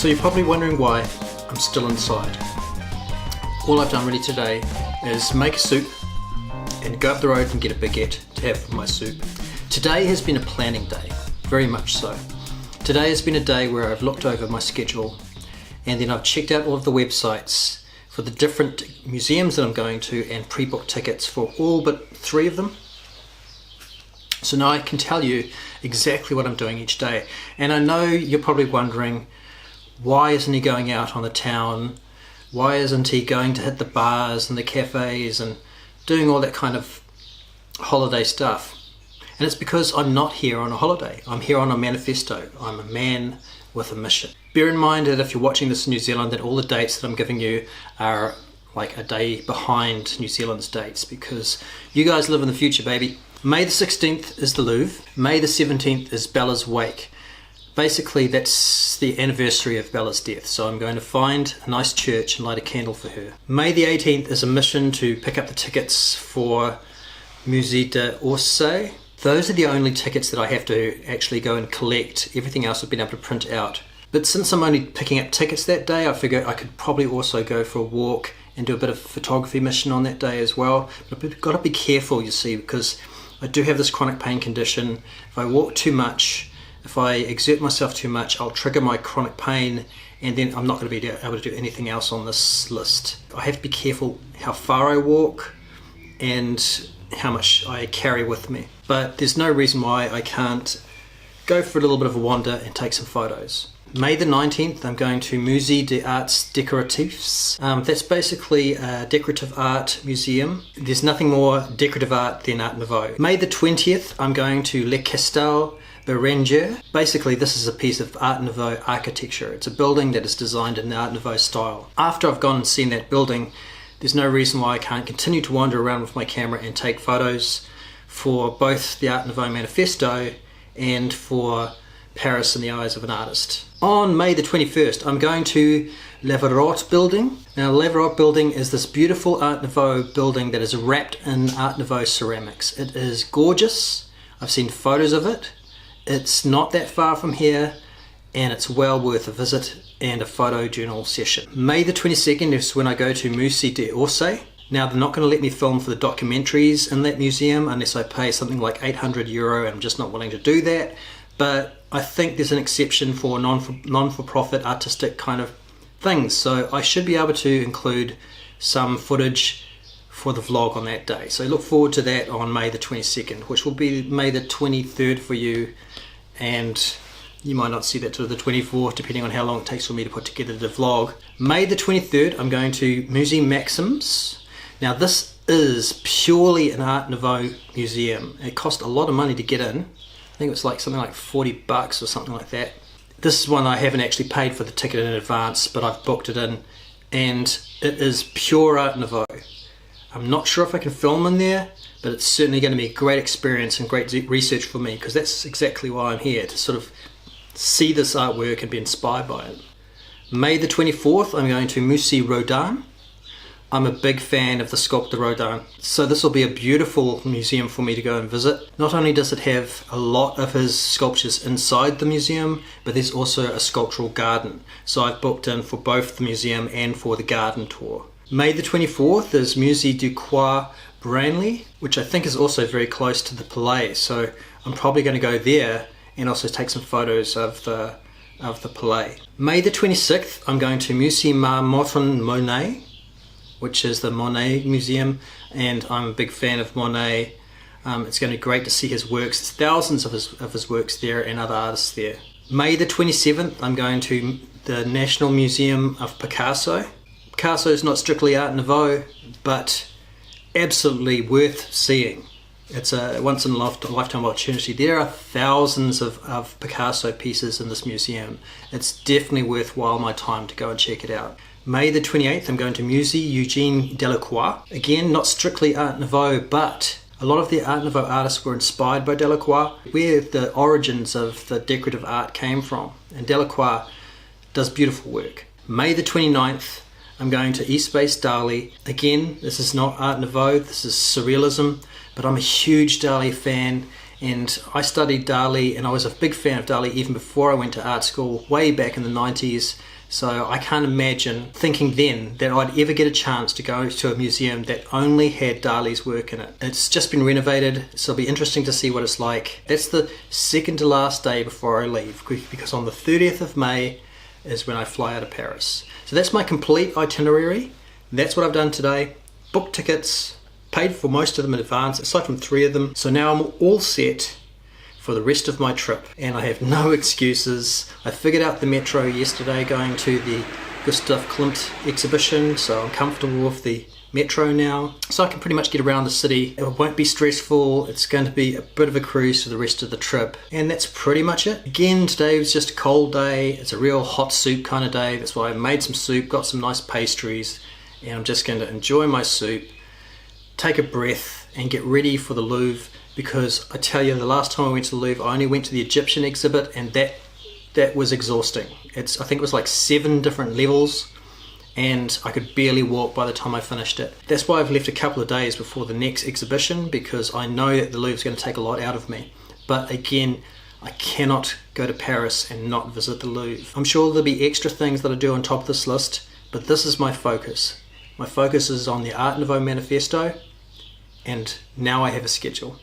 So you're probably wondering why I'm still inside. All I've done really today is make a soup and go up the road and get a baguette to have for my soup. Today has been a planning day, very much so. Today has been a day where I've looked over my schedule and then I've checked out all of the websites for the different museums that I'm going to and pre-booked tickets for all but 3 of them. So now I can tell you exactly what I'm doing each day. And I know you're probably wondering, why isn't he going out on the town? Why isn't he going to hit the bars and the cafes and doing all that kind of holiday stuff? And it's because I'm not here on a holiday. I'm here on a manifesto. I'm a man with a mission. Bear in mind that if you're watching this in New Zealand, that all the dates that I'm giving you are like a day behind New Zealand's dates, because you guys live in the future, baby. May the 16th is the Louvre. May the 17th is Bella's wake. Basically, that's the anniversary of Bella's death, so I'm going to find a nice church and light a candle for her. May the 18th is a mission to pick up the tickets for Musée d'Orsay. Those are the only tickets that I have to actually go and collect. Everything else I've been able to print out. But since I'm only picking up tickets that day, I figure I could probably also go for a walk and do a bit of photography mission on that day as well. But I've got to be careful, you see, because I do have this chronic pain condition. If I walk too much, if I exert myself too much, I'll trigger my chronic pain and then I'm not going to be able to do anything else on this list. I have to be careful how far I walk and how much I carry with me. But there's no reason why I can't go for a little bit of a wander and take some photos. May the 19th, I'm going to Musée des Arts Décoratifs. That's basically a decorative art museum. There's nothing more decorative art than Art Nouveau. May the 20th, I'm going to Le Castel Béranger. Basically, this is a piece of Art Nouveau architecture. It's a building that is designed in the Art Nouveau style. After I've gone and seen that building, there's no reason why I can't continue to wander around with my camera and take photos for both the Art Nouveau manifesto and for Paris in the Eyes of an Artist. On May the 21st, I'm going to La Verrotte building. Now, La Verrotte building is this beautiful Art Nouveau building that is wrapped in Art Nouveau ceramics. It is gorgeous. I've seen photos of it. It's not that far from here, and it's well worth a visit and a photo journal session. May the 22nd is when I go to Musée d'Orsay. Now, they're not going to let me film for the documentaries in that museum unless I pay something like €800, and I'm just not willing to do that. But I think there's an exception for non-for-profit artistic kind of things, so I should be able to include some footage for the vlog on that day. So look forward to that on May the 22nd, which will be May the 23rd for you, and you might not see that till the 24th, depending on how long it takes for me to put together the vlog. May the 23rd, I'm going to Musée Maxims. Now, this is purely an Art Nouveau museum. It cost a lot of money to get in. I think it was like something like $40 or something like that. This is one I haven't actually paid for the ticket in advance, but I've booked it in, and it is pure Art Nouveau. I'm not sure if I can film in there, but it's certainly going to be a great experience and great research for me, because that's exactly why I'm here, to sort of see this artwork and be inspired by it. May the 24th, I'm going to Musée Rodin. I'm a big fan of the sculptor Rodin, so this will be a beautiful museum for me to go and visit. Not only does it have a lot of his sculptures inside the museum, but there's also a sculptural garden. So I've booked in for both the museum and for the garden tour. May the 24th is Musée du Quai Branly, which I think is also very close to the Palais, so I'm probably going to go there and also take some photos of the Palais. May the 26th, I'm going to Musée Marmottan Monet, which is the Monet Museum, and I'm a big fan of Monet. It's going to be great to see his works. There's thousands of his works there and other artists there. May the 27th, I'm going to the National Museum of Picasso. Picasso is not strictly Art Nouveau, but absolutely worth seeing. It's a once in a lifetime opportunity. There are thousands of Picasso pieces in this museum. It's definitely worthwhile my time to go and check it out. May the 28th, I'm going to Musée Eugène Delacroix. Again, not strictly Art Nouveau, but a lot of the Art Nouveau artists were inspired by Delacroix, where the origins of the decorative art came from. And Delacroix does beautiful work. May the 29th, I'm going to Espace Dali. Again, this is not Art Nouveau, this is Surrealism, but I'm a huge Dali fan, And I studied Dali, and I was a big fan of Dali even before I went to art school, way back in the 90s. So I can't imagine thinking then that I'd ever get a chance to go to a museum that only had Dali's work in it. It's just been renovated, so it'll be interesting to see what it's like. That's the second to last day before I leave, because on the 30th of May is when I fly out of Paris. So that's my complete itinerary. That's what I've done today. Booked tickets, paid for most of them in advance, aside from 3 of them. So now I'm all set for the rest of my trip, and I have no excuses. I figured out the metro yesterday going to the Gustav Klimt exhibition, so I'm comfortable with the metro now. So I can pretty much get around the city. It won't be stressful. It's going to be a bit of a cruise for the rest of the trip. And that's pretty much it. Again, today was just a cold day. It's a real hot soup kind of day. That's why I made some soup, got some nice pastries, and I'm just going to enjoy my soup, take a breath, and get ready for the Louvre. Because I tell you, the last time I went to the Louvre, I only went to the Egyptian exhibit, and that was exhausting. I think it was like 7 different levels, and I could barely walk by the time I finished it. That's why I've left a couple of days before the next exhibition, because I know that the Louvre is going to take a lot out of me. But again, I cannot go to Paris and not visit the Louvre. I'm sure there'll be extra things that I do on top of this list, but this is my focus. My focus is on the Art Nouveau Manifesto, and now I have a schedule.